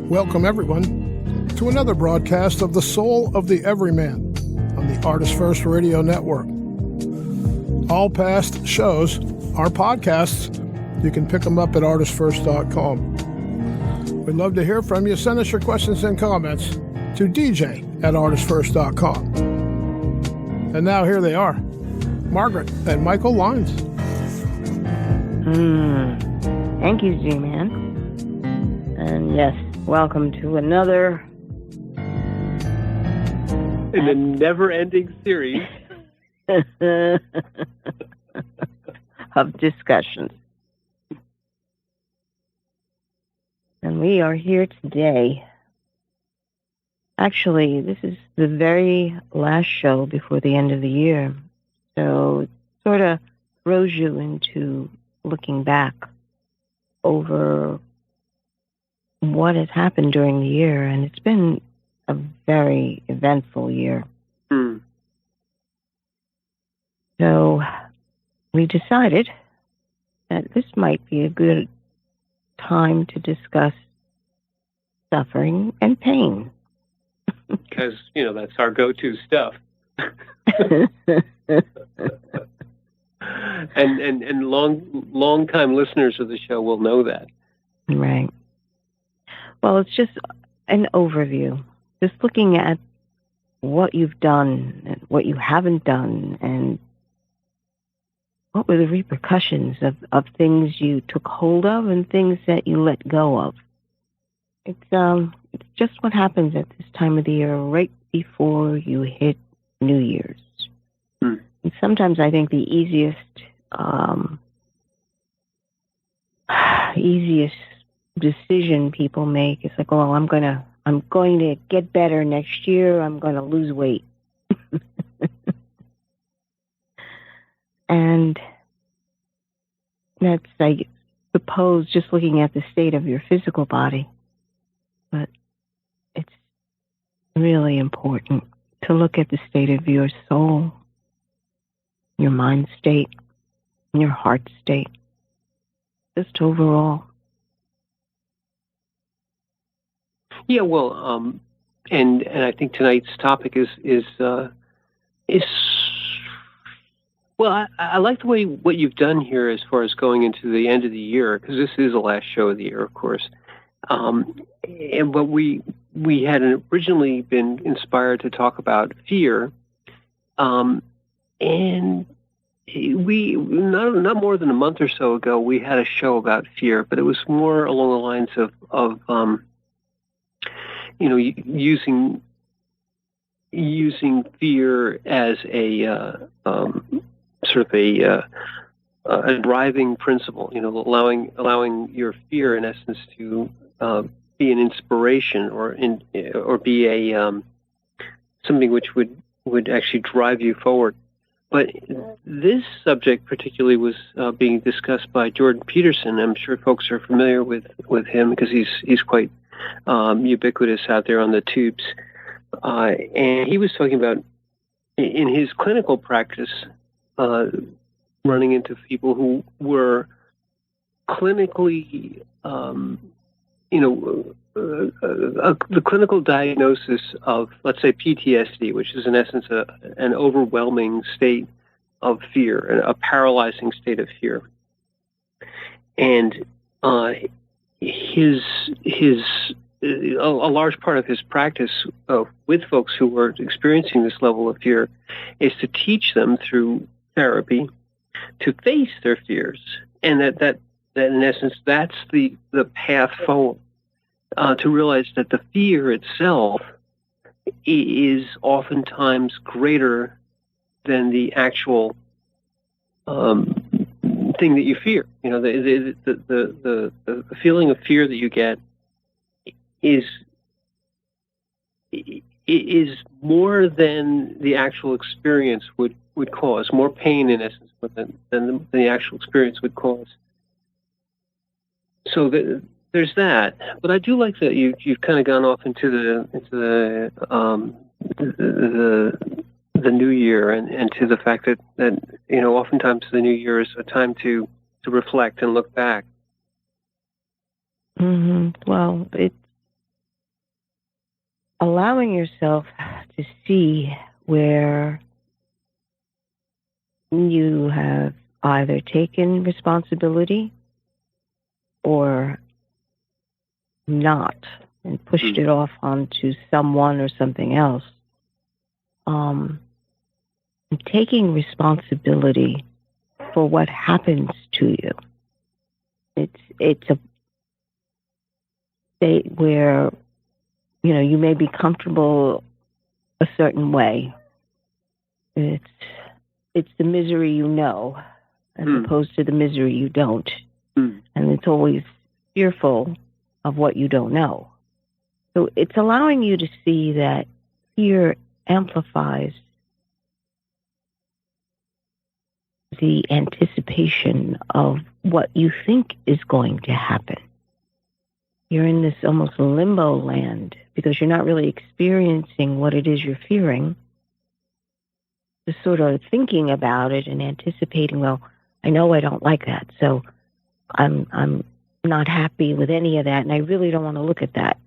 Welcome, everyone, to another broadcast of The Soul of the Everyman on the ArtistFirst Radio Network. All past shows are podcasts. You can pick them up at ArtistFirst.com. We'd love to hear from you. Send us your questions and comments to dj@ArtistFirst.com. And now here they are, Margaret and Michael Lyons. Thank you, Z-Man. And yes, welcome to another in the never-ending series of discussions. And we are here today. Actually, this is the very last show before the end of the year. So it sort of throws you into looking back over what has happened during the year. And it's been a very eventful year. So we decided that this might be a good time to discuss suffering and pain. Because, that's our go-to stuff. and long-time listeners of the show will know that. Right. Well, it's just an overview. Just looking at what you've done and what you haven't done and what were the repercussions of things you took hold of and things that you let go of. It's just what happens at this time of the year, right before you hit New Year's. And sometimes I think the easiest decision people make is like, oh, I'm going to get better next year. I'm going to lose weight. And that's, I suppose, just looking at the state of your physical body. But it's really important to look at the state of your soul, your mind state, your heart state, just overall. Yeah, well, and I think tonight's topic is well, I like the way what you've done here as far as going into the end of the year, because this is the last show of the year, of course. But we had originally been inspired to talk about fear, and we not more than a month or so ago we had a show about fear, but it was more along the lines of using fear as a sort of a driving principle. Allowing your fear, in essence, to be an inspiration or be a something which would actually drive you forward. But this subject particularly was being discussed by Jordan Peterson. I'm sure folks are familiar with him because he's quite ubiquitous out there on the tubes. And he was talking about in his clinical practice running into people who were clinically the clinical diagnosis of, let's say, PTSD, which is in essence an overwhelming state of fear, a paralyzing state of fear. And a large part of his practice with folks who are experiencing this level of fear is to teach them through therapy to face their fears, and that in essence that's the path forward. To realize that the fear itself is oftentimes greater than the actual thing that you fear. The feeling of fear that you get is more than the actual experience would cause, more pain in essence than the actual experience would cause. So there's that. But I do like that you've kind of gone off into the new year and to the fact that oftentimes the new year is a time to reflect and look back. Well, allowing yourself to see where you have either taken responsibility or not and pushed it off onto someone or something else. Taking responsibility for what happens to you. It's a state where, you may be comfortable a certain way. It's the misery you know, as opposed to the misery you don't. And it's always fearful of what you don't know. So it's allowing you to see that fear amplifies the anticipation of what you think is going to happen. You're in this almost limbo land because you're not really experiencing what it is you're fearing. Just sort of thinking about it and anticipating, well, I know I don't like that, so I'm not happy with any of that, and I really don't want to look at that.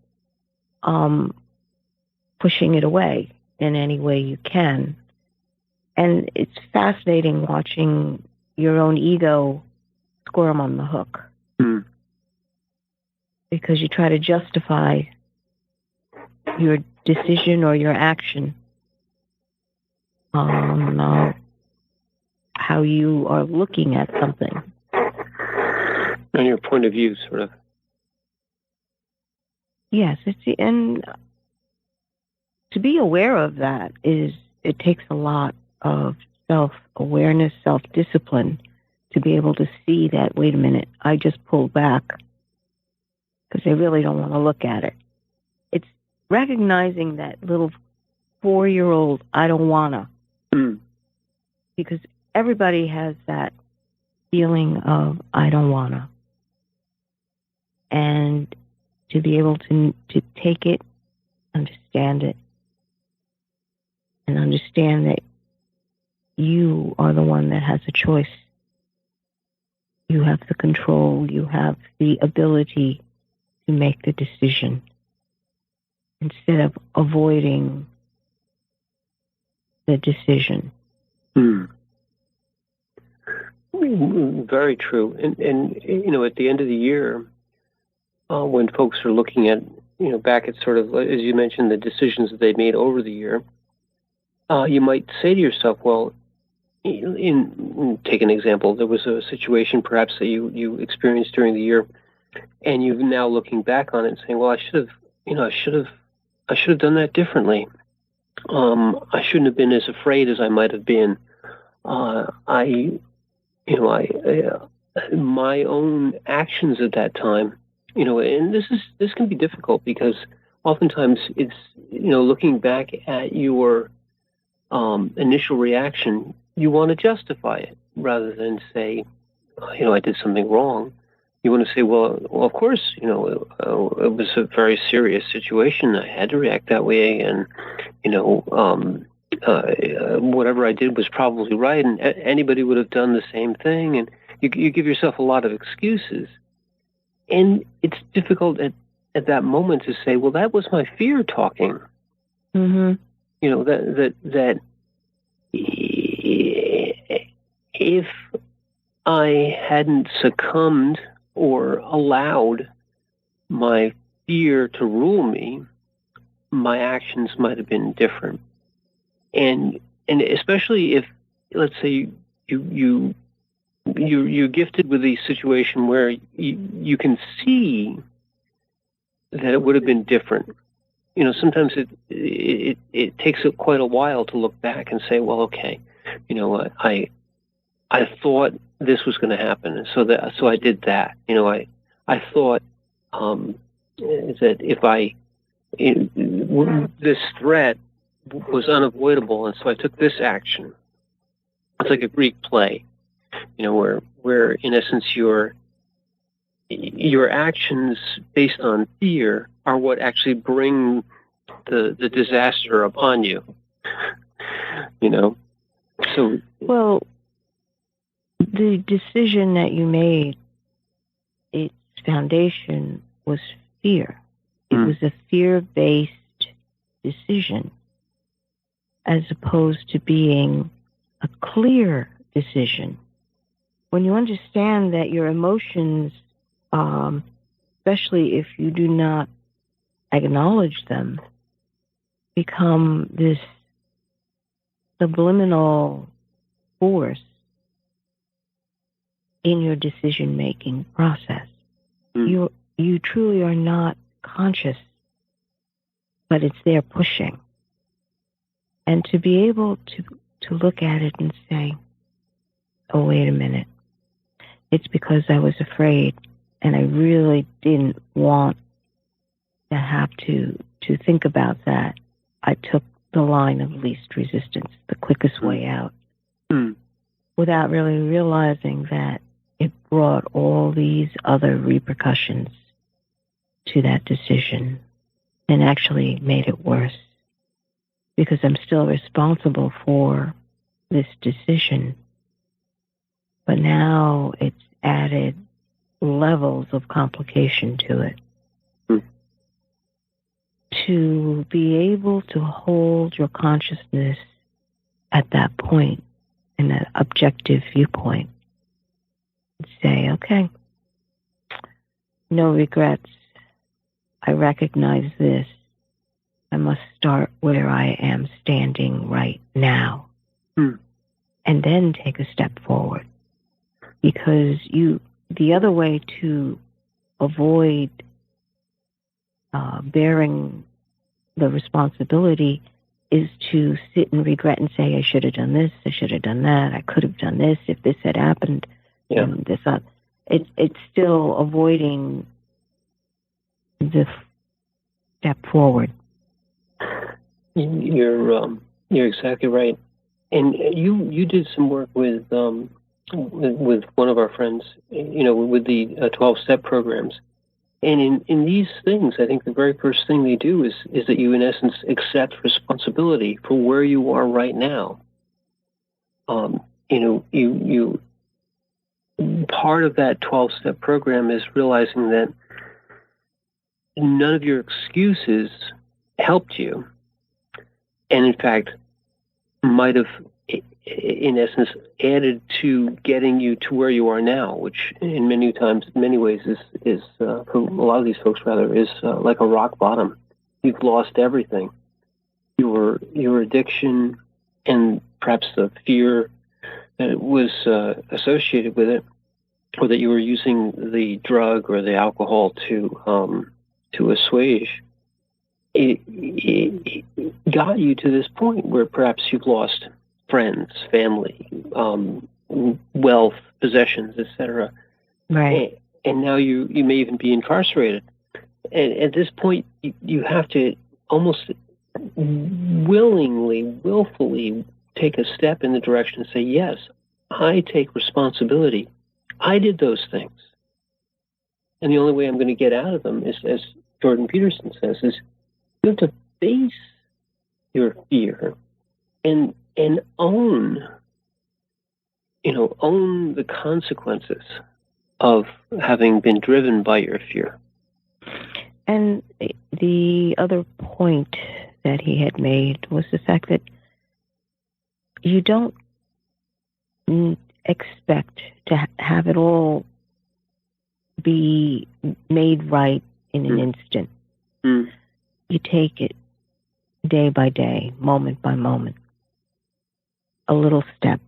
Pushing it away in any way you can. And it's fascinating watching your own ego squirm on the hook. Because you try to justify your decision or your action on how you are looking at something. And your point of view, sort of. Yes, and to be aware of that it takes a lot of self-awareness, self-discipline to be able to see that, wait a minute, I just pulled back because I really don't want to look at it. It's recognizing that little 4-year-old, I don't want to. Because everybody has that feeling of, I don't want to. And to be able to take it, understand it, and understand that you are the one that has a choice. You have the control. You have the ability to make the decision instead of avoiding the decision. Very true. And at the end of the year, when folks are looking at, back at sort of, as you mentioned, the decisions that they made over the year, you might say to yourself, well, take an example. There was a situation perhaps that you experienced during the year, and you're now looking back on it and saying, well, I should have done that differently. I shouldn't have been as afraid as I might have been. My own actions at that time, and this can be difficult because oftentimes it's, looking back at your initial reaction, you want to justify it rather than say, I did something wrong. You want to say, well, of course, it was a very serious situation. I had to react that way, and whatever I did was probably right, and anybody would have done the same thing. And you give yourself a lot of excuses, and it's difficult at that moment to say, well, that was my fear talking. That if I hadn't succumbed or allowed my fear to rule me, my actions might have been different. And especially if, let's say, you're gifted with a situation where you can see that it would have been different. Sometimes it takes quite a while to look back and say, well, okay, I thought this was going to happen, and so I did that. I thought that if this threat was unavoidable, and so I took this action. It's like a Greek play, where in essence your actions based on fear are what actually bring the disaster upon you. So well, the decision that you made, its foundation was fear. It was a fear-based decision as opposed to being a clear decision. When you understand that your emotions, especially if you do not acknowledge them, become this subliminal force in your decision-making process. You truly are not conscious, but it's there pushing. And to be able to look at it and say, oh, wait a minute, it's because I was afraid and I really didn't want to have to think about that. I took the line of least resistance, the quickest way out, without really realizing that it brought all these other repercussions to that decision and actually made it worse, because I'm still responsible for this decision. But now it's added levels of complication to it. To be able to hold your consciousness at that point, in that objective viewpoint, and say, okay, no regrets. I recognize this. I must start where I am standing right now. And then take a step forward. Because the other way to avoid bearing the responsibility is to sit and regret and say, I should have done this, I should have done that, I could have done this if this had happened. And this, it's still avoiding the step forward. You're exactly right. And you did some work with one of our friends, with the 12-step programs. And in these things, I think the very first thing they do is that you, in essence, accept responsibility for where you are right now. You part of that 12-step program is realizing that none of your excuses helped you, and in fact, might have, in essence, added to getting you to where you are now, which in many ways is for a lot of these folks rather, is like a rock bottom. You've lost everything. Your addiction and perhaps the fear that was associated with it, or that you were using the drug or the alcohol to assuage, it got you to this point where perhaps you've lost friends, family, wealth, possessions, etc. Right. And now you may even be incarcerated. And at this point, you have to almost willfully take a step in the direction and say, yes, I take responsibility. I did those things. And the only way I'm going to get out of them is, as Jordan Peterson says, is you have to face your fear and own the consequences of having been driven by your fear. And the other point that he had made was the fact that you don't expect to have it all be made right in an instant. You take it day by day, moment by moment, a little step,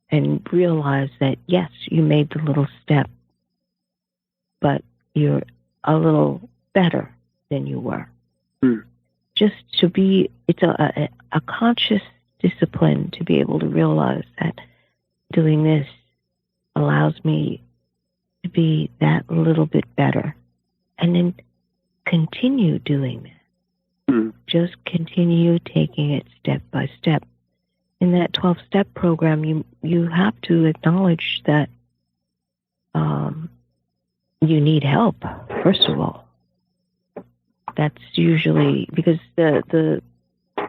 and realize that, yes, you made the little step, but you're a little better than you were. Just to be, it's a conscious discipline to be able to realize that doing this allows me to be that little bit better, and then continue doing that. Just continue taking it step by step. In that 12-step program, you have to acknowledge that you need help, first of all. That's usually because the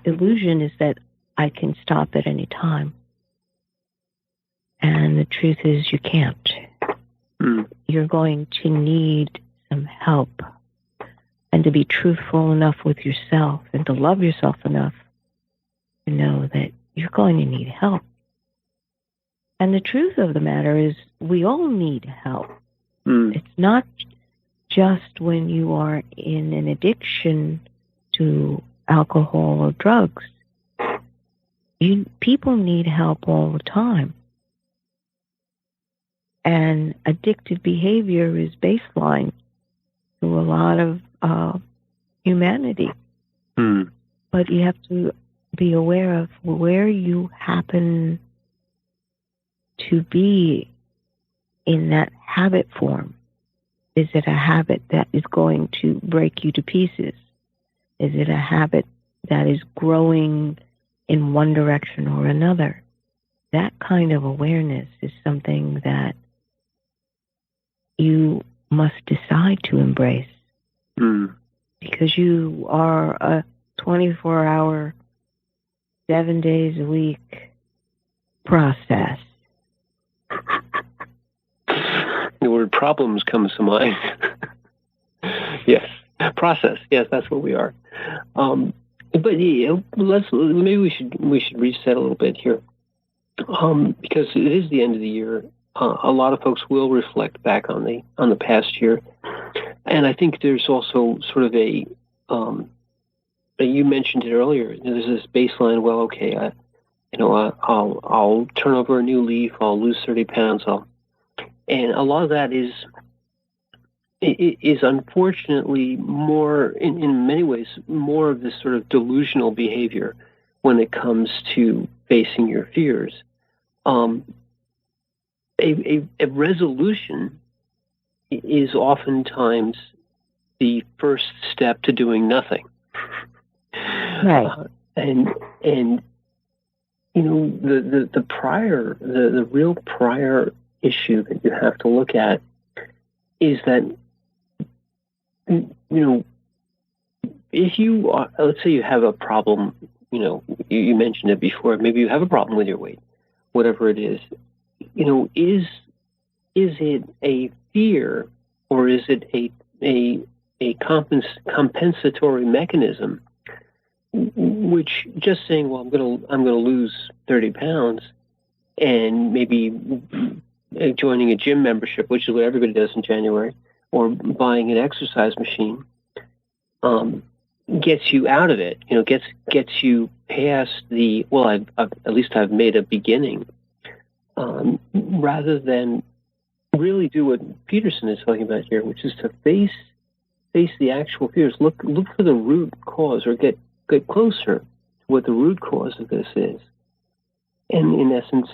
illusion is that I can stop at any time. And the truth is you can't. You're going to need some help. And to be truthful enough with yourself and to love yourself enough to know that you're going to need help. And the truth of the matter is we all need help. It's not just when you are in an addiction to alcohol or drugs. People need help all the time. And addictive behavior is baseline to a lot of humanity. But you have to be aware of where you happen to be in that habit form. Is it a habit that is going to break you to pieces? Is it a habit that is growing in one direction or another? That kind of awareness is something that you must decide to embrace. Because you are a 24-hour, 7 days a week process. The word problems comes to mind. Yes, process. Yes, that's what we are. But yeah, maybe we should reset a little bit here, because it is the end of the year. A lot of folks will reflect back on the past year, and I think there's also sort of you mentioned it earlier. There's this baseline. Well, okay, I'll turn over a new leaf. I'll lose 30 pounds. And a lot of that is unfortunately more, in many ways, more of this sort of delusional behavior when it comes to facing your fears. A resolution is oftentimes the first step to doing nothing. Right. And the real prior issue that you have to look at is that, if you are, let's say you have a problem, you mentioned it before, maybe you have a problem with your weight, whatever it is, is it a fear, or is it a compensatory mechanism, which just saying, well, I'm going to lose 30 pounds, and maybe joining a gym membership, which is what everybody does in January, or buying an exercise machine, gets you out of it. Gets you past the, well, at least I've made a beginning, rather than really do what Peterson is talking about here, which is to face the actual fears. Look for the root cause, or get closer to what the root cause of this is, and in essence,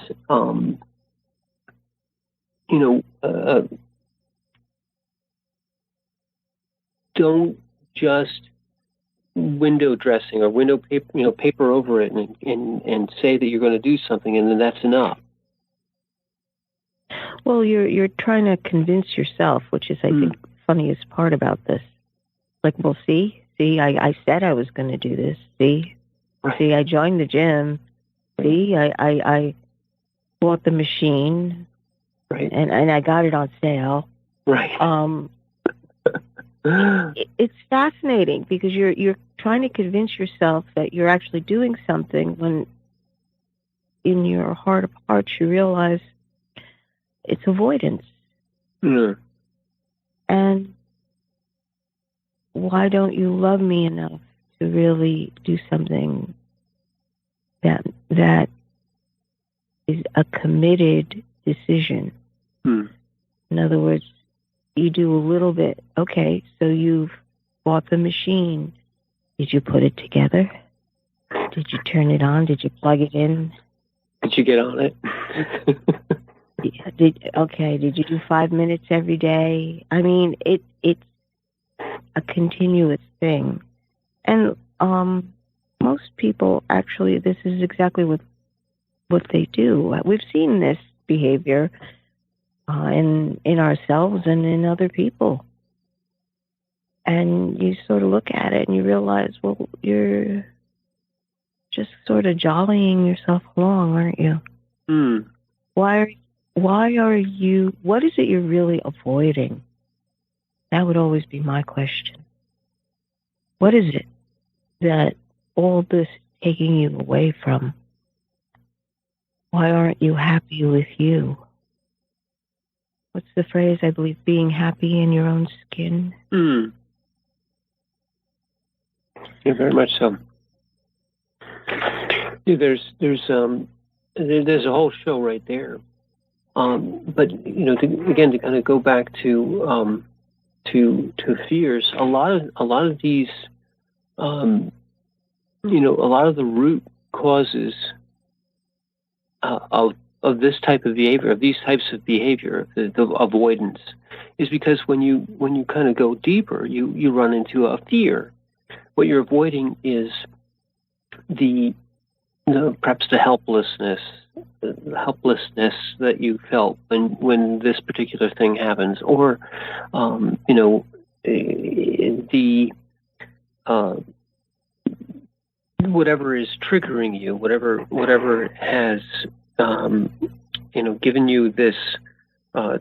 don't just window dressing or window paper, paper over it and say that you're going to do something, and then that's enough. Well, you're trying to convince yourself, which is, I think, the funniest part about this. Like, well, see, I said I was going to do this. See, I joined the gym. See, I bought the machine. Right. And I got it on sale. Right. It's fascinating because you're trying to convince yourself that you're actually doing something when in your heart of hearts you realize it's avoidance. And why don't you love me enough to really do something that is a committed decision? In other words, you do a little bit. Okay, so you've bought the machine. Did you put it together? Did you turn it on? Did you plug it in? Did you get on it? Did you do 5 minutes every day? I mean, it's a continuous thing. And most people, actually, this is exactly what they do. We've seen this behavior in ourselves and in other people. And you sort of look at it and you realize, well, you're just sort of jollying yourself along, aren't you? Why are you, what is it you're really avoiding? That would always be my question. What is it that all this taking you away from? Why aren't you happy with you? What's the phrase? I believe being happy in your own skin. Yeah, very much so. Yeah, there's a whole show right there. But to kind of go back to fears, a lot of these, a lot of the root causes of this type of behavior, of these types of behavior, the avoidance, is because when you kind of go deeper, you run into a fear. What you're avoiding is perhaps the helplessness that you felt when this particular thing happens, or the whatever is triggering you, whatever has given you this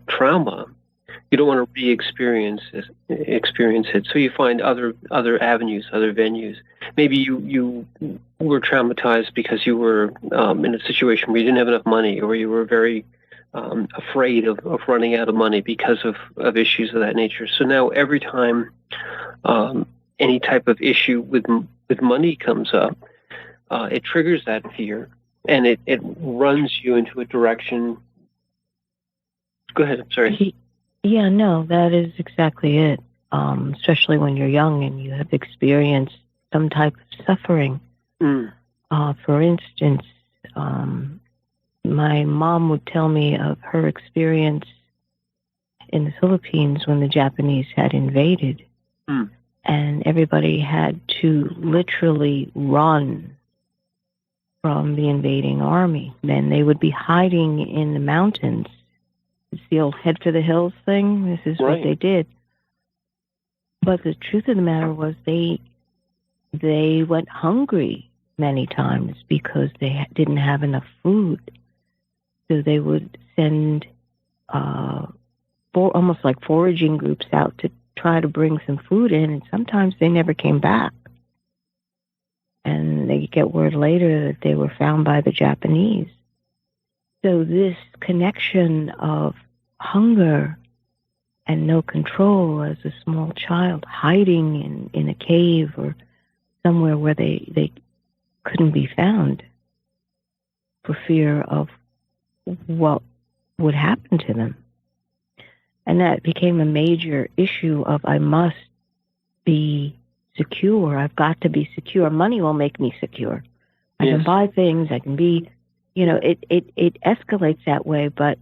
trauma. You don't want to re-experience it, so you find other avenues, other venues. Maybe you were traumatized because you were in a situation where you didn't have enough money, or you were very afraid of running out of money because of issues of that nature. So now every time any type of issue with money comes up, it triggers that fear, and it runs you into a direction. Go ahead. I'm sorry. Yeah, no, that is exactly it. Especially when you're young and you have experienced some type of suffering. For instance, my mom would tell me of her experience in the Philippines when the Japanese had invaded. And everybody had to literally run from the invading army. Then they would be hiding in the mountains. It's the old head for the hills thing. This is right. What they did. But the truth of the matter was they went hungry many times because they didn't have enough food. So they would send almost like foraging groups out to try to bring some food in, and sometimes they never came back. And they get word later that they were found by the Japanese. So this connection of hunger and no control as a small child, hiding in a cave or somewhere where they couldn't be found for fear of what would happen to them. And that became a major issue of I must be secure. I've got to be secure. Money will make me secure. I can buy things. I can be, it escalates that way. But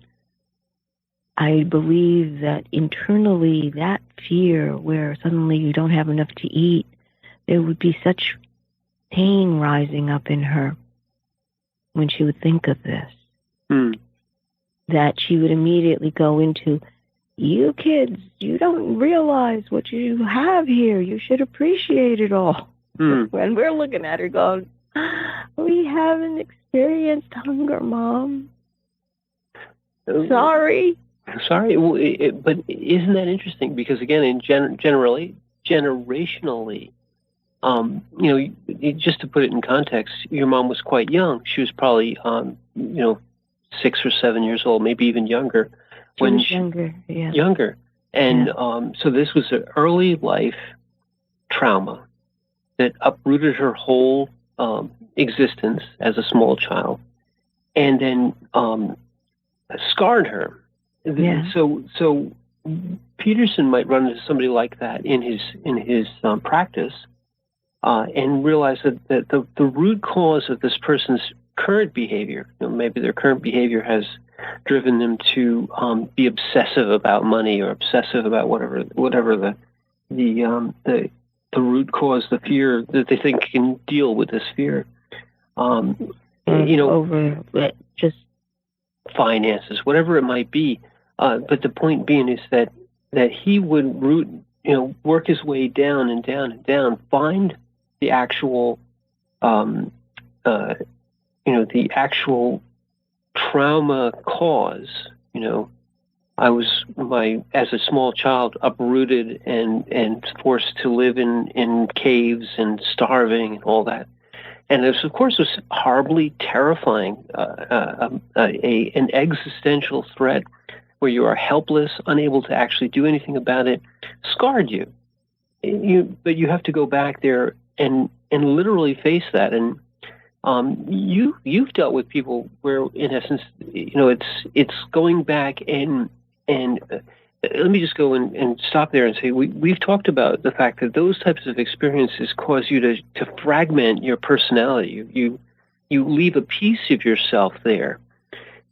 I believe that internally that fear where suddenly you don't have enough to eat, there would be such pain rising up in her when she would think of this. That she would immediately go into, you kids, you don't realize what you have here. You should appreciate it all. When we're looking at her going, we haven't experienced hunger, Mom. Sorry. But isn't that interesting? Because again, generationally, just to put it in context, your mom was quite young. She was probably, 6 or 7 years old, maybe even younger. Younger, yeah. Younger. And so this was an early life trauma that uprooted her whole existence as a small child, and then scarred her. Yeah. So Peterson might run into somebody like that in his practice, and realize that the root cause of this person's current behavior, maybe their current behavior has driven them to be obsessive about money or obsessive about whatever the root cause, the fear that they think can deal with this fear. Over just finances, whatever it might be. But the point being is that he would work his way down and down and down, find the actual, the actual trauma cause, as a small child, uprooted and forced to live in caves and starving and all that. And this, of course, was horribly terrifying, an existential threat where you are helpless, unable to actually do anything about it, scarred you. But you have to go back there and literally face that. And you've dealt with people where, in essence, it's going back and let me just go and stop there and say we've talked about the fact that those types of experiences cause you to fragment your personality. You leave a piece of yourself there,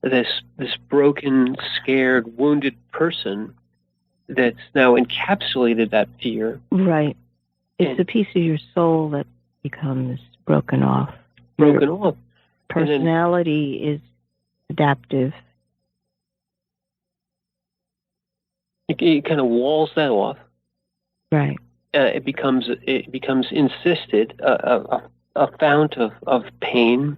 this broken, scared, wounded person that's now encapsulated that fear. Right. It's a piece of your soul that becomes broken off. Personality is adaptive. It kind of walls that off. Right. It becomes insisted, a fount of pain,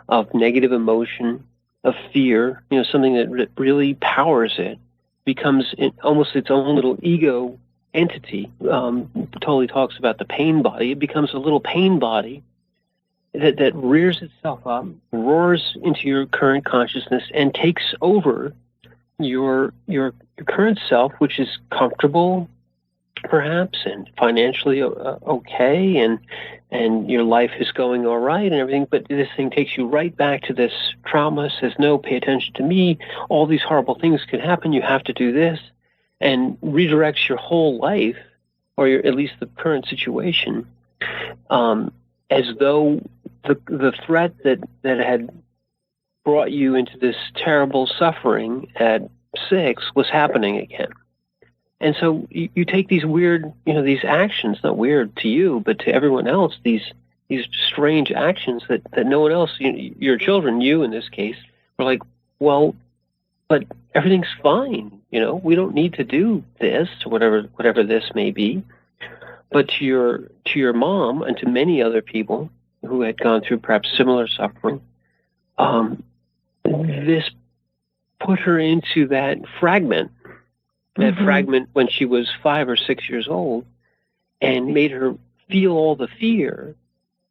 of negative emotion, of fear. Something that really powers it becomes almost its own little ego entity. Totally talks about the pain body. It becomes a little pain body that rears itself up, roars into your current consciousness, and takes over your current self, which is comfortable, perhaps, and financially okay, and your life is going all right and everything. But this thing takes you right back to this trauma. Says, "No, pay attention to me. All these horrible things can happen. You have to do this," and redirects your whole life, or at least the current situation, as though the threat that had brought you into this terrible suffering at 6 was happening again. And so you take these weird, these actions, not weird to you, but to everyone else, these strange actions that no one else, your children, you in this case, were like, well, but everything's fine. We don't need to do this, or whatever this may be. But to your mom and to many other people who had gone through perhaps similar suffering, this put her into that fragment, fragment when she was 5 or 6 years old, and made her feel all the fear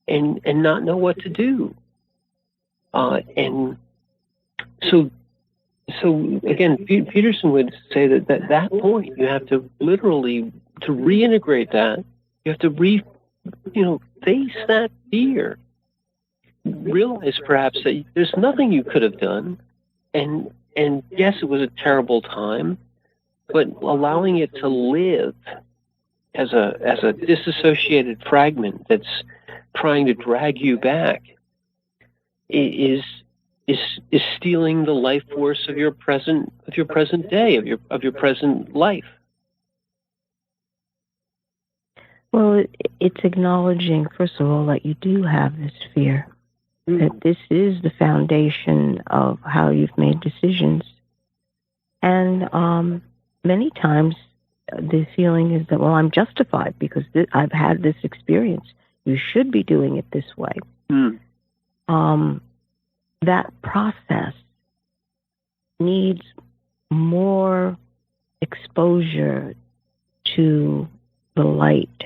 and not know what to do. And so again, Peterson would say that at that point you have to literally, to reintegrate that, you have to face that fear. Realize perhaps that there's nothing you could have done, and yes, it was a terrible time, but allowing it to live as a disassociated fragment that's trying to drag you back is stealing the life force of your present day, of your present life. Well, it's acknowledging, first of all, that you do have this fear, that this is the foundation of how you've made decisions. And many times the feeling is that, well, I'm justified because I've had this experience. You should be doing it this way. That process needs more exposure to the light,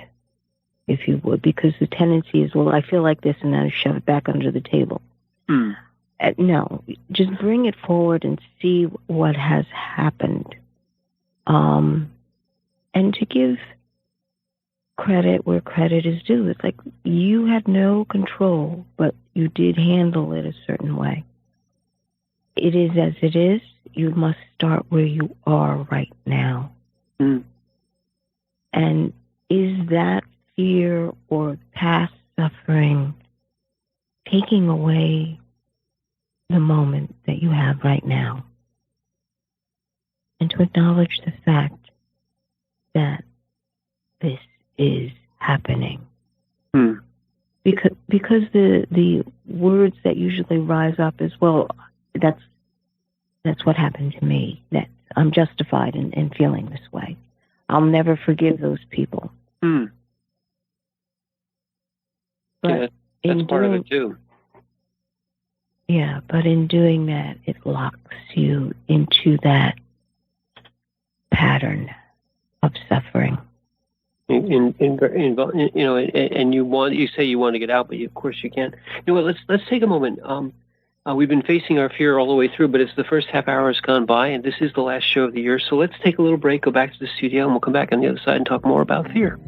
if you would, because the tendency is, well, I feel like this, and then I shove it back under the table. No, just bring it forward and see what has happened. And to give credit where credit is due. It's like you had no control, but you did handle it a certain way. It is as it is. You must start where you are right now. And is that fear or past suffering taking away the moment that you have right now? And to acknowledge the fact that this is happening. Because the words that usually rise up is, well, that's what happened to me. That I'm justified in feeling this way. I'll never forgive those people. But yeah, that's part of it too. Yeah, but in doing that, it locks you into that pattern of suffering. And you say you want to get out, but of course you can't. You know what? Let's take a moment. We've been facing our fear all the way through, but it's the first half hour has gone by, and this is the last show of the year. So let's take a little break, go back to the studio, and we'll come back on the other side and talk more about fear.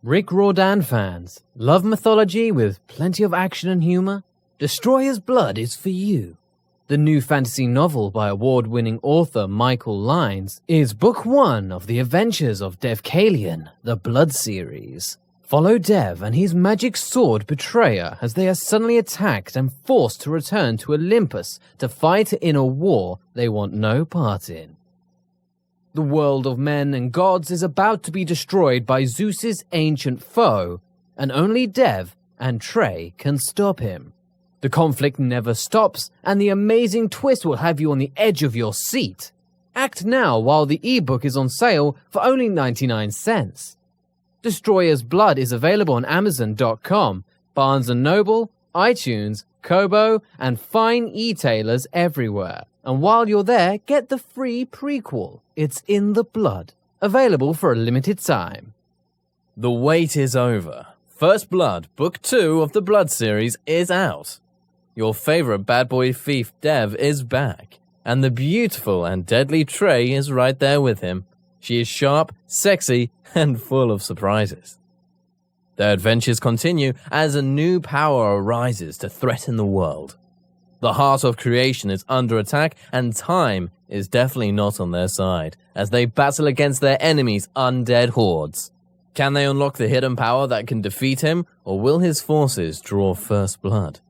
Rick Riordan fans, love mythology with plenty of action and humor? Destroyer's Blood is for you. The new fantasy novel by award-winning author Michael Lynes is book 1 of the adventures of Dev Kalian, the Blood series. Follow Dev and his magic sword Betrayer as they are suddenly attacked and forced to return to Olympus to fight in a war they want no part in. The world of men and gods is about to be destroyed by Zeus's ancient foe, and only Dev and Trey can stop him. The conflict never stops, and the amazing twist will have you on the edge of your seat. Act now while the ebook is on sale for only 99 cents. Destroyer's Blood is available on Amazon.com, Barnes & Noble, iTunes, Kobo, and fine e-tailers everywhere. And while you're there, get the free prequel, It's in the Blood, available for a limited time. The wait is over. First Blood, Book 2 of the Blood series is out. Your favorite bad boy thief Dev is back, and the beautiful and deadly Trey is right there with him. She is sharp, sexy, and full of surprises. Their adventures continue as a new power arises to threaten the world. The heart of creation is under attack, and time is definitely not on their side, as they battle against their enemies' undead hordes. Can they unlock the hidden power that can defeat him, or will his forces draw first blood?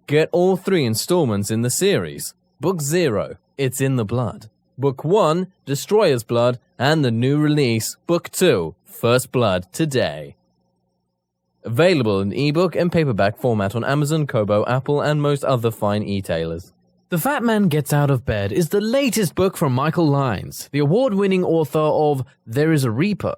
Get all 3 installments in the series. Book 0, It's in the Blood. Book 1, Destroyer's Blood, and the new release, Book 2, First Blood, today. Available in ebook and paperback format on Amazon, Kobo, Apple, and most other fine e-tailers. The Fat Man Gets Out of Bed is the latest book from Michael Lynes, the award-winning author of There is a Reaper.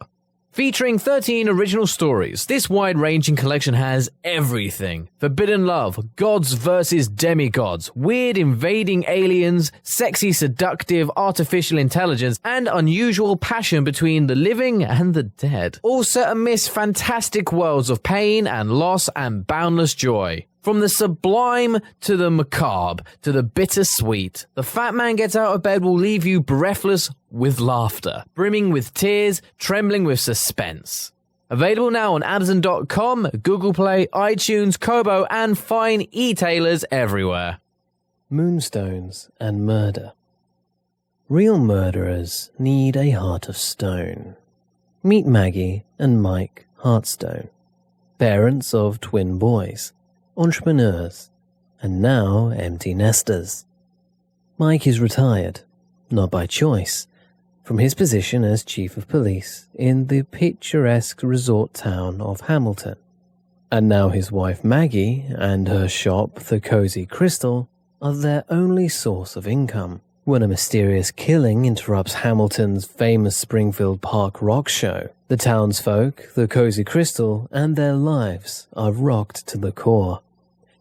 Featuring 13 original stories, this wide-ranging collection has everything. Forbidden love, gods versus demigods, weird invading aliens, sexy seductive artificial intelligence, and unusual passion between the living and the dead. All set amidst fantastic worlds of pain and loss and boundless joy. From the sublime to the macabre to the bittersweet, The Fat Man Gets Out of Bed will leave you breathless with laughter, brimming with tears, trembling with suspense. Available now on Amazon.com, Google Play, iTunes, Kobo, and fine e-tailers everywhere. Moonstones and murder. Real murderers need a heart of stone. Meet Maggie and Mike Heartstone, parents of twin boys, entrepreneurs, and now empty nesters. Mike is retired, not by choice, from his position as chief of police in the picturesque resort town of Hamilton. And now his wife Maggie and her shop, the Cozy Crystal, are their only source of income. When a mysterious killing interrupts Hamilton's famous Springfield Park rock show, the townsfolk, the Cozy Crystal, and their lives are rocked to the core.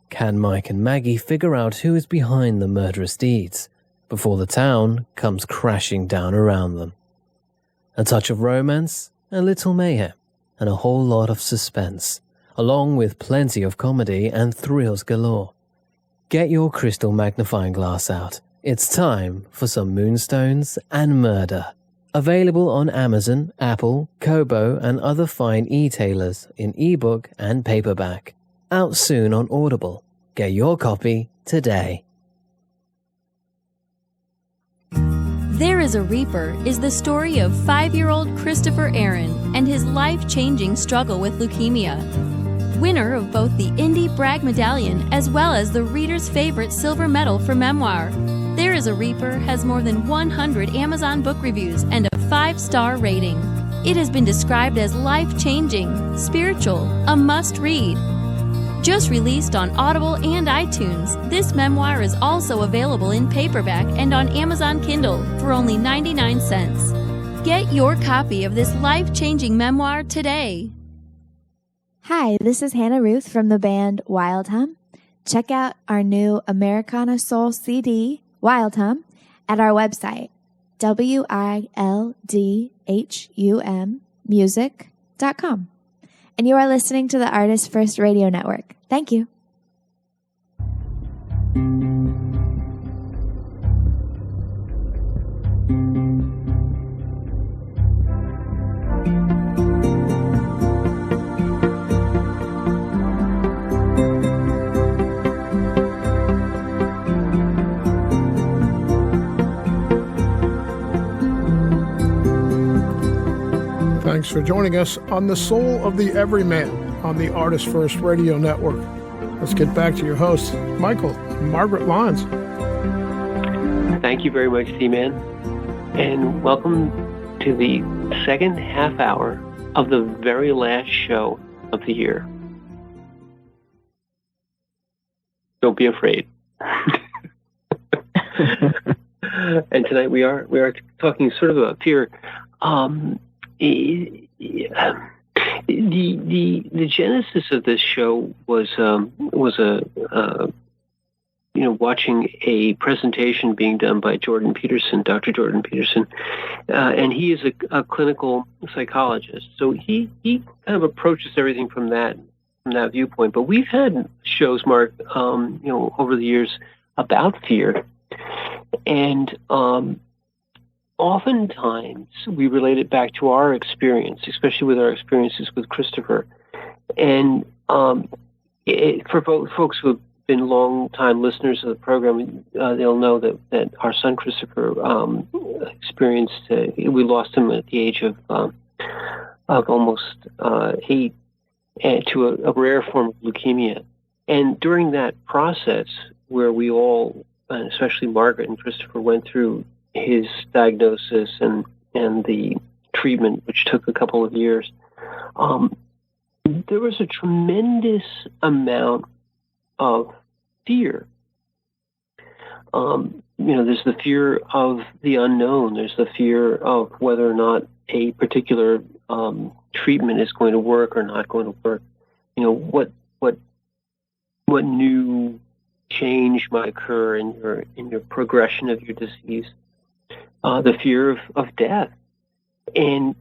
Can Mike and Maggie figure out who is behind the murderous deeds before the town comes crashing down around them? A touch of romance, a little mayhem, and a whole lot of suspense, along with plenty of comedy and thrills galore. Get your crystal magnifying glass out. It's time for some moonstones and murder. Available on Amazon, Apple, Kobo, and other fine e-tailers in ebook and paperback. Out soon on Audible. Get your copy today. There is a Reaper is the story of 5-year-old Christopher Aaron and his life-changing struggle with leukemia. winner of both the Indie Brag Medallion as well as the reader's favorite silver medal for memoir. There is a Reaper has more than 100 Amazon book reviews and a 5-star rating. It has been described as life-changing, spiritual, a must-read. Just released on Audible and iTunes, this memoir is also available in paperback and on Amazon Kindle for only 99 cents. Get your copy of this life-changing memoir today. Hi, this is Hannah Ruth from the band Wild Hum. Check out our new Americana Soul CD, Wild Hum, at our website, wildhummusic.com. And you are listening to the ArtistFirst Radio Network. Thank you. Thanks for joining us on The Soul of the Everyman on the ArtistFirst Radio Network. Let's get back to your hosts, Michael and Margaret Lyons. Thank you very much, T-Man. And welcome to the second half hour of the very last show of the year. Don't be afraid. And tonight we are talking sort of about fear. The genesis of this show was watching a presentation being done by Jordan Peterson, Dr. Jordan Peterson, and he is a clinical psychologist. So he kind of approaches everything from that viewpoint. But we've had shows, Mark, over the years about fear, and oftentimes we relate it back to our experience, especially with our experiences with Christopher. And for folks who have been long-time listeners of the program, they'll know that our son Christopher experienced, we lost him at the age of almost 8 to a rare form of leukemia. And during that process where we all, especially Margaret and Christopher, went through his diagnosis and the treatment, which took a couple of years, there was a tremendous amount of fear. There's the fear of the unknown. There's the fear of whether or not a particular treatment is going to work or not going to work. What new change might occur in your progression of your disease. The fear of death. And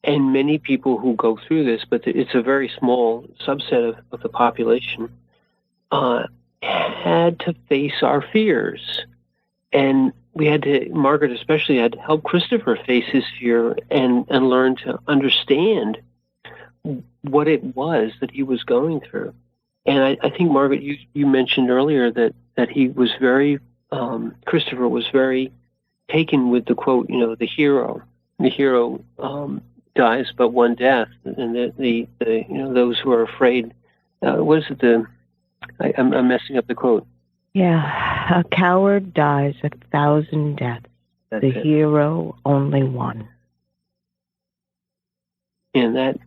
and many people who go through this, but it's a very small subset of the population, had to face our fears. And Margaret especially had to help Christopher face his fear and learn to understand what it was that he was going through. And I think, Margaret, you mentioned earlier that he was Christopher was very taken with the quote, the hero dies but one death, and the those who are afraid. What is it? I'm messing up the quote. Yeah, a coward dies 1,000 deaths. That's the it. Hero only one. And that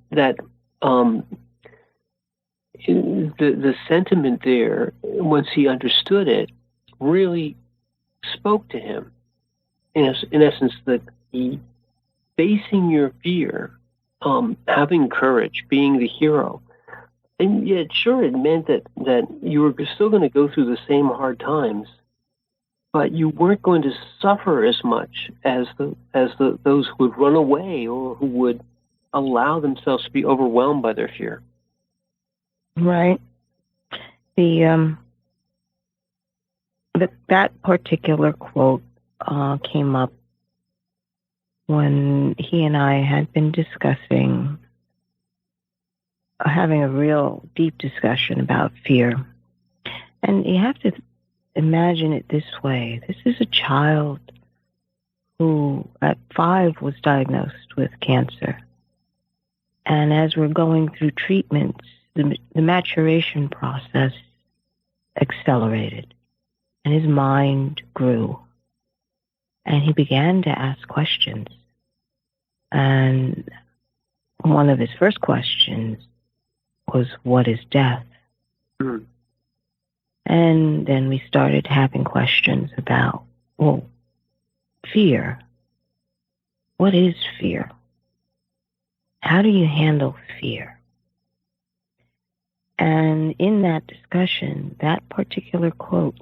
the sentiment there, once he understood it, really spoke to him. In essence, that facing your fear, having courage, being the hero, and yet, sure, it meant that you were still going to go through the same hard times, but you weren't going to suffer as much as those who would run away or who would allow themselves to be overwhelmed by their fear. Right. That particular quote came up when he and I had been discussing, having a real deep discussion about fear. And you have to imagine it this way. This is a child who at 5 was diagnosed with cancer. And as we're going through treatments, the maturation process accelerated, and his mind grew. And he began to ask questions. And one of his first questions was, what is death? Mm. And then we started having questions about, well, fear. What is fear? How do you handle fear? And in that discussion, that particular quote,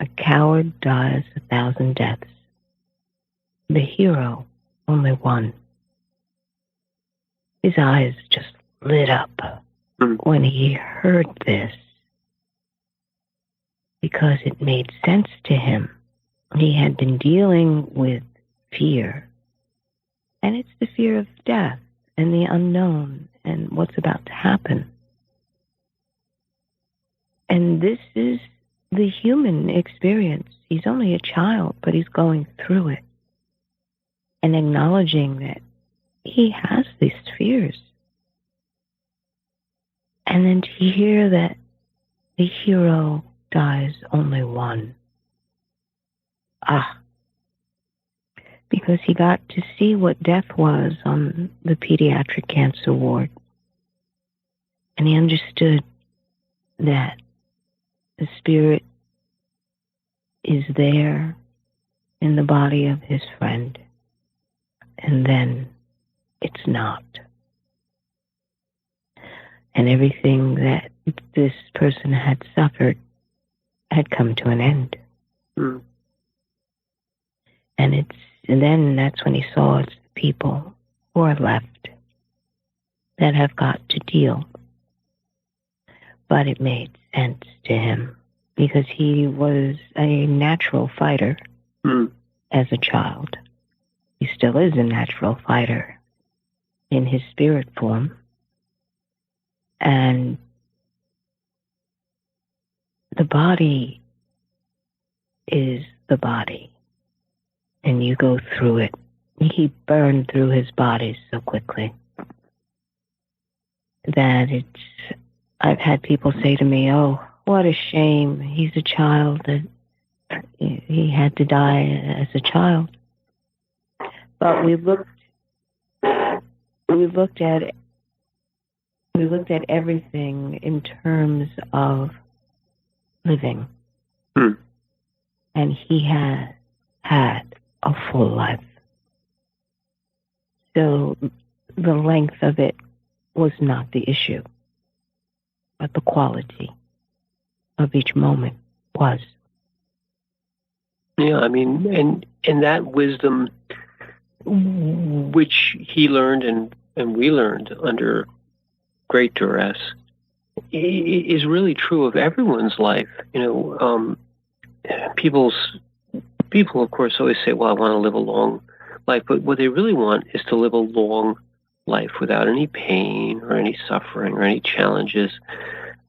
a coward dies 1,000 deaths. The hero, only one. His eyes just lit up when he heard this, because it made sense to him. He had been dealing with fear, and it's the fear of death and the unknown and what's about to happen. And this is the human experience. He's only a child, but he's going through it and acknowledging that he has these fears. And then to hear that the hero dies only one. Because he got to see what death was on the pediatric cancer ward. And he understood that the spirit is there in the body of his friend, and then it's not. And everything that this person had suffered had come to an end. Mm. And then that's when he saw it's the people who are left that have got to deal. But it made sense to him because he was a natural fighter as a child. He still is a natural fighter in his spirit form. And the body is the body. And you go through it. He burned through his body so quickly that I've had people say to me, oh, what a shame. He's a child that he had to die as a child. But we looked at everything in terms of living. And he had a full life. So the length of it was not the issue, but the quality of each moment was. Yeah, I mean, and that wisdom which he learned and we learned under great duress is really true of everyone's life. You know, people, of course, always say, well, I want to live a long life, but what they really want is to live a long life without any pain or any suffering or any challenges.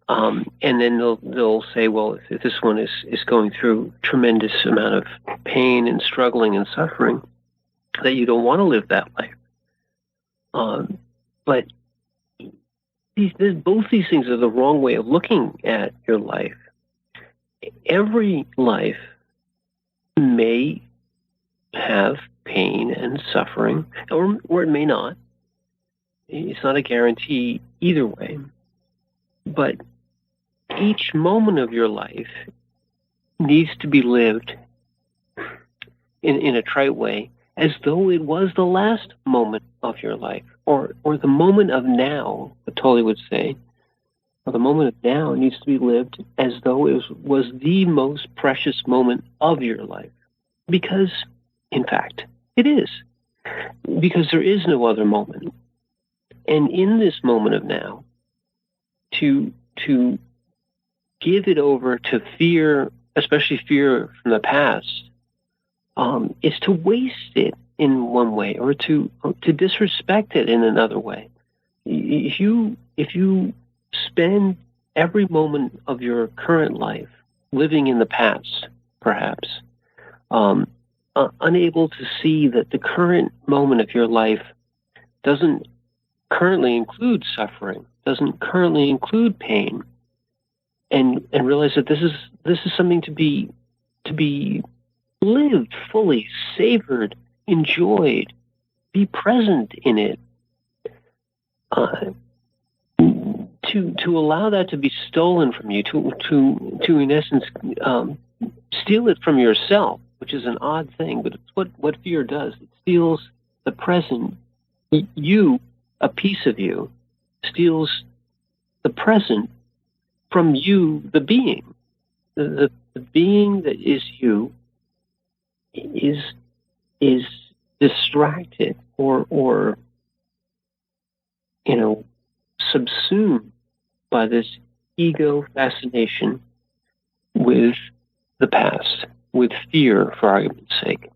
And then they'll say, well, if this one is going through tremendous amount of pain and struggling and suffering, that you don't want to live that life. But both these things are the wrong way of looking at your life. Every life may have pain and suffering, or it may not. It's not a guarantee either way. But each moment of your life needs to be lived in a trite way as though it was the last moment of your life, or the moment of now, Tolly would say, or the moment of now needs to be lived as though it was the most precious moment of your life. Because, in fact, it is. Because there is no other moment. And in this moment of now, to give it over to fear, especially fear from the past, is to waste it in one way, or to disrespect it in another way. If you spend every moment of your current life living in the past, perhaps, unable to see that the current moment of your life doesn't currently include suffering, doesn't currently include pain, and realize that this is something to be lived fully, savored, enjoyed, be present in it. To allow that to be stolen from you, to in essence steal it from yourself, which is an odd thing, but it's what fear does. It steals the present. You, a piece of you, steals the present from you, the being. The being that is you is distracted or subsumed by this ego fascination with the past, with fear, for argument's sake.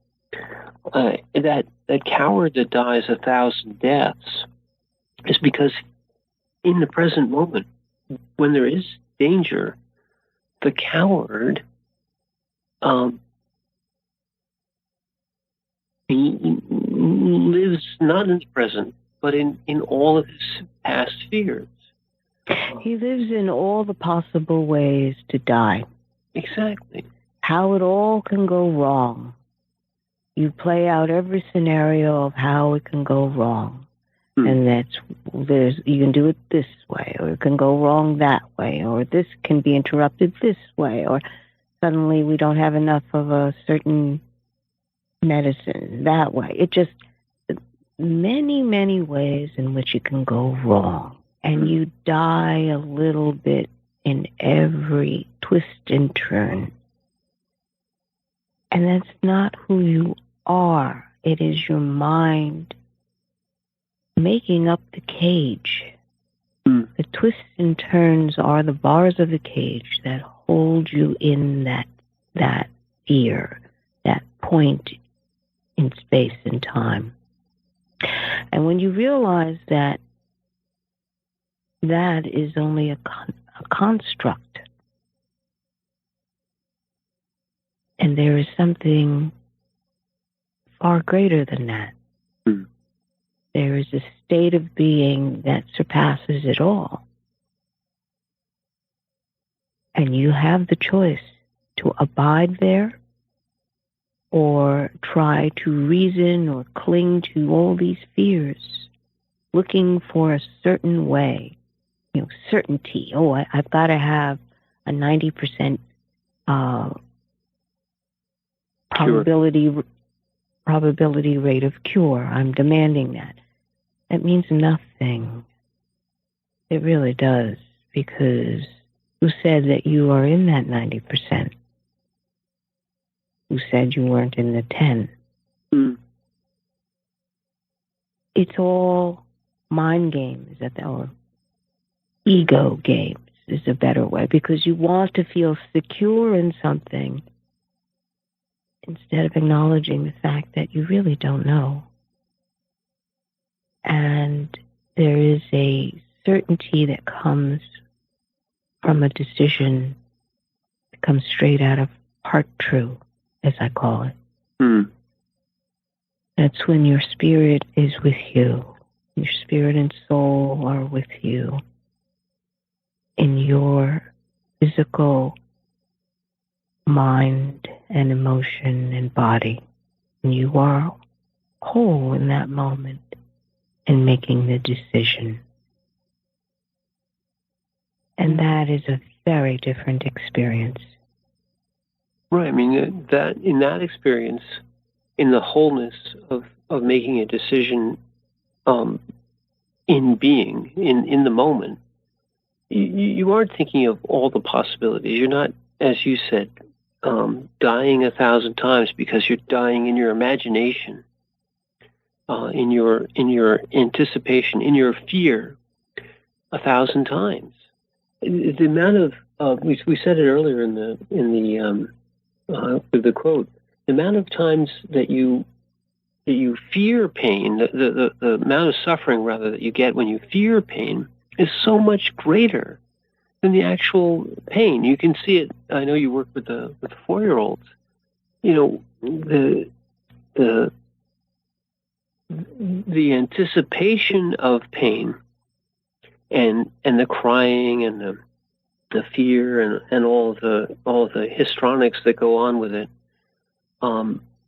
That coward that dies 1,000 deaths is because in the present moment, when there is danger, the coward he lives not in the present, but in all of his past fears. He lives in all the possible ways to die. Exactly. How it all can go wrong. You play out every scenario of how it can go wrong. And you can do it this way, or it can go wrong that way, or this can be interrupted this way, or suddenly we don't have enough of a certain medicine that way. It just, many, many ways in which it can go wrong. And you die a little bit in every twist and turn. And that's not who you are. It is your mind making up the cage. The twists and turns are the bars of the cage that hold you in that fear, that point in space and time. And when you realize that that is only a construct, and there is something far greater than that. There is a state of being that surpasses it all. And you have the choice to abide there or try to reason or cling to all these fears, looking for a certain way, certainty. Oh, I've got to have a 90% probability rate of cure. I'm demanding that. That means nothing. It really does, because who said that you are in that 90%? Who said you weren't in the 10? It's all mind games, or ego games is a better way, because you want to feel secure in something instead of acknowledging the fact that you really don't know. And there is a certainty that comes from a decision that comes straight out of heart true, as I call it. That's when your spirit is with you. Your spirit and soul are with you in your physical mind and emotion and body. And you are whole in that moment in making the decision. And that is a very different experience. Right. I mean, that in that experience, in the wholeness of making a decision in being, in the moment, you aren't thinking of all the possibilities. You're not, as you said, dying 1,000 times because you're dying in your imagination, in your anticipation, in your fear, 1,000 times. The amount of we said it earlier in the with the quote, the amount of times that you fear pain, the amount of suffering rather that you get when you fear pain is so much greater than the actual pain. You can see it. I know you work with the 4-year-olds. The the anticipation of pain and the crying and the fear and all the histrionics that go on with it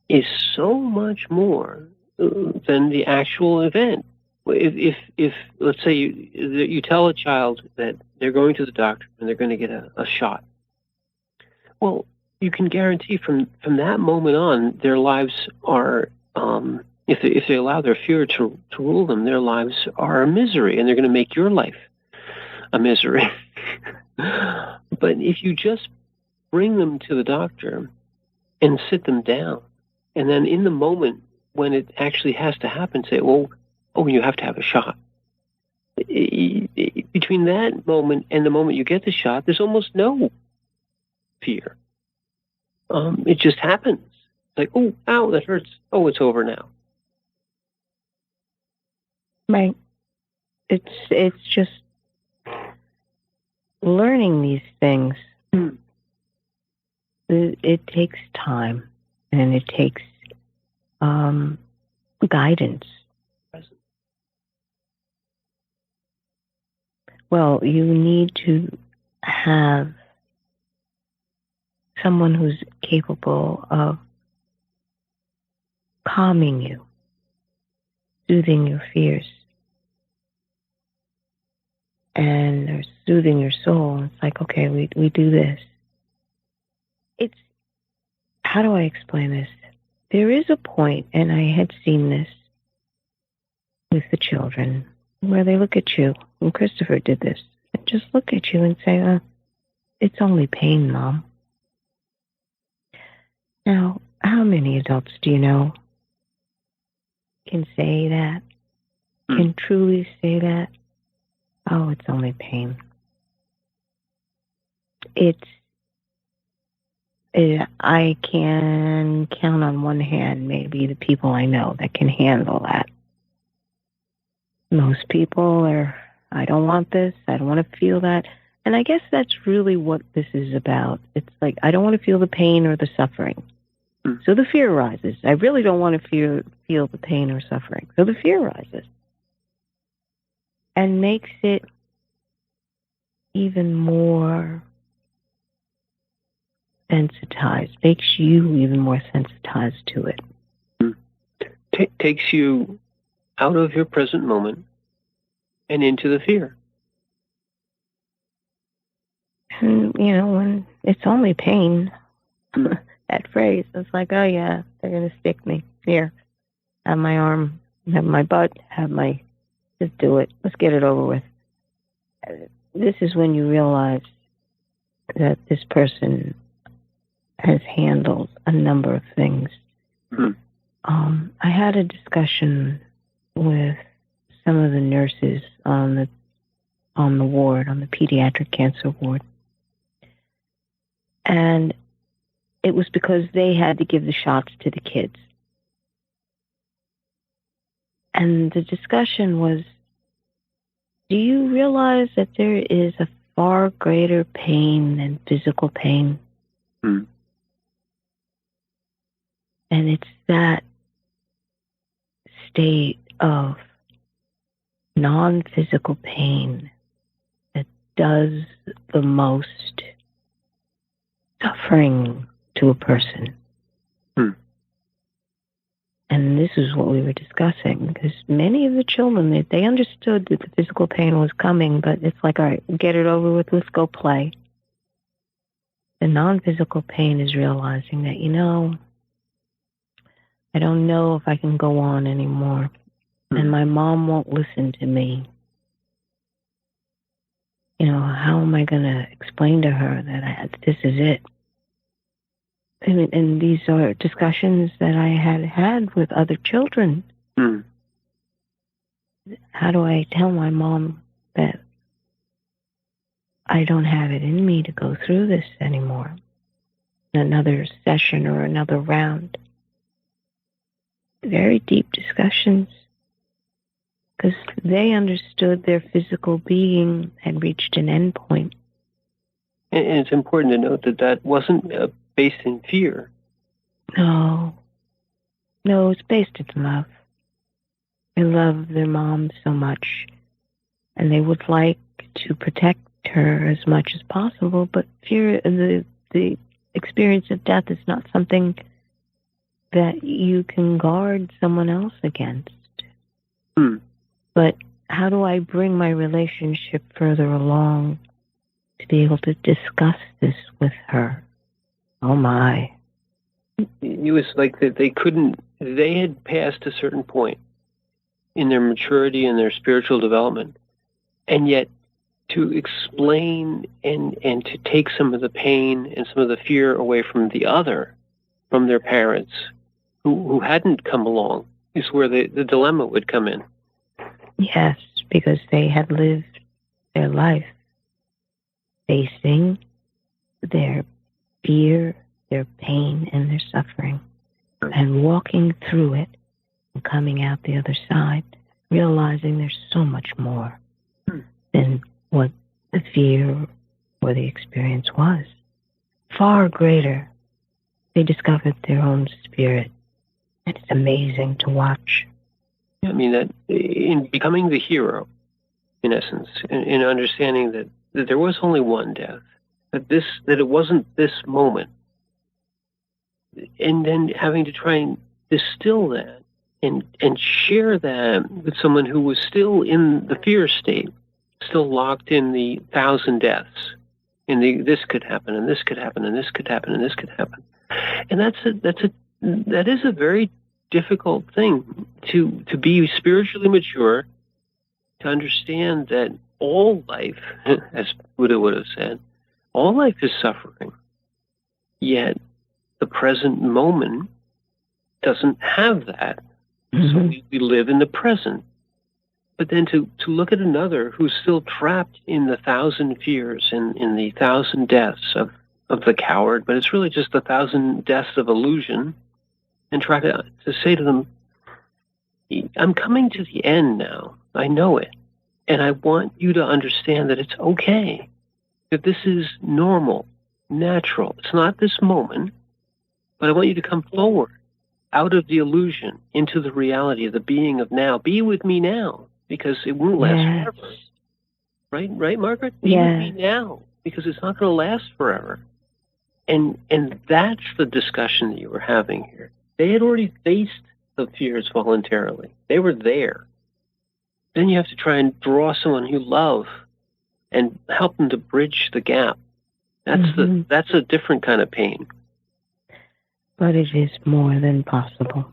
is so much more than the actual event. If let's say you tell a child that they're going to the doctor and they're going to get a shot, well, you can guarantee from that moment on, their lives are, if they allow their fear to rule them, their lives are a misery, and they're going to make your life a misery. But if you just bring them to the doctor and sit them down, and then in the moment when it actually has to happen, say, oh, you have to have a shot. Between that moment and the moment you get the shot, there's almost no fear. It just happens. Like, oh, ow, that hurts. Oh, it's over now. Right. It's just learning these things. It takes time, and it takes guidance. Well, you need to have someone who's capable of calming you, soothing your fears, and they're soothing your soul. It's like, okay, we do this. It's, how do I explain this? There is a point, and I had seen this with the children, where they look at you, and Christopher did this, and just look at you and say, it's only pain, Mom. Now, how many adults do you know can say that, can truly say that? Oh, it's only pain. I can count on one hand maybe the people I know that can handle that. Most people are, I don't want this, I don't want to feel that. And I guess that's really what this is about. It's like, I don't want to feel the pain or the suffering. So the fear rises. I really don't want to feel the pain or suffering. So the fear rises. And makes it even more sensitized, makes you even more sensitized to it. Takes you out of your present moment and into the fear. And, when it's only pain, that phrase, it's like, oh yeah, they're going to stick me. Here, have my arm, have my butt, just do it. Let's get it over with. This is when you realize that this person has handled a number of things. I had a discussion with some of the nurses on the ward, on the pediatric cancer ward. And it was because they had to give the shots to the kids. And the discussion was, do you realize that there is a far greater pain than physical pain? And it's that state of non-physical pain that does the most suffering to a person. And this is what we were discussing, because many of the children, they understood that the physical pain was coming, but it's like, all right, get it over with, let's go play. The non-physical pain is realizing that, I don't know if I can go on anymore, and my mom won't listen to me. How am I going to explain to her that this is it? And these are discussions that I had with other children. How do I tell my mom that I don't have it in me to go through this anymore? Another session or another round. Very deep discussions. Because they understood their physical being had reached an end point. And it's important to note that wasn't based in fear. No, it's based in love. They love their mom so much, and they would like to protect her as much as possible, but fear the experience of death is not something that you can guard someone else against. But how do I bring my relationship further along to be able to discuss this with her? Oh my. It was like that they had passed a certain point in their maturity and their spiritual development, and yet to explain and to take some of the pain and some of the fear away from their parents who hadn't come along, is where the dilemma would come in. Yes, because they had lived their life facing their fear, their pain, and their suffering, and walking through it and coming out the other side, realizing there's so much more than what the fear or the experience was. Far greater. They discovered their own spirit, and it's amazing to watch. I mean, that in becoming the hero, in essence, in understanding that there was only one death, that it wasn't this moment, and then having to try and distill that and share that with someone who was still in the fear state, still locked in the 1,000 deaths, in the this could happen and this could happen and this could happen and this could happen, and that is a very difficult thing to be spiritually mature, to understand that all life, as Buddha would have said, all life is suffering. Yet the present moment doesn't have that. So we live in the present. But then to look at another who's still trapped in the 1,000 fears and in the 1,000 deaths of the coward, but it's really just 1,000 deaths of illusion, and try to say to them, I'm coming to the end now. I know it. And I want you to understand that it's okay, that this is normal, natural. It's not this moment, but I want you to come forward out of the illusion into the reality of the being of now. Be with me now, because it won't last forever. Right, Margaret? Be with me now, because it's not going to last forever. And that's the discussion that you were having here. They had already faced the fears voluntarily. They were there. Then you have to try and draw someone you love and help them to bridge the gap. That's a different kind of pain. But it is more than possible.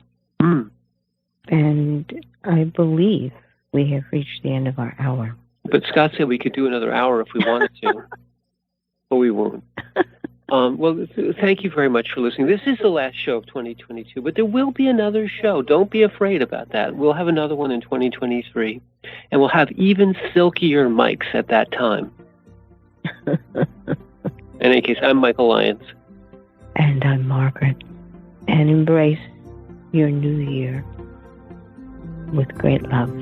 And I believe we have reached the end of our hour. But Scott said we could do another hour if we wanted to, but we won't. Well, thank you very much for listening. This is the last show of 2022, but there will be another show. Don't be afraid about that. We'll have another one in 2023, and we'll have even silkier mics at that time. In any case, I'm Michael Lyons. And I'm Margaret. And embrace your new year with great love.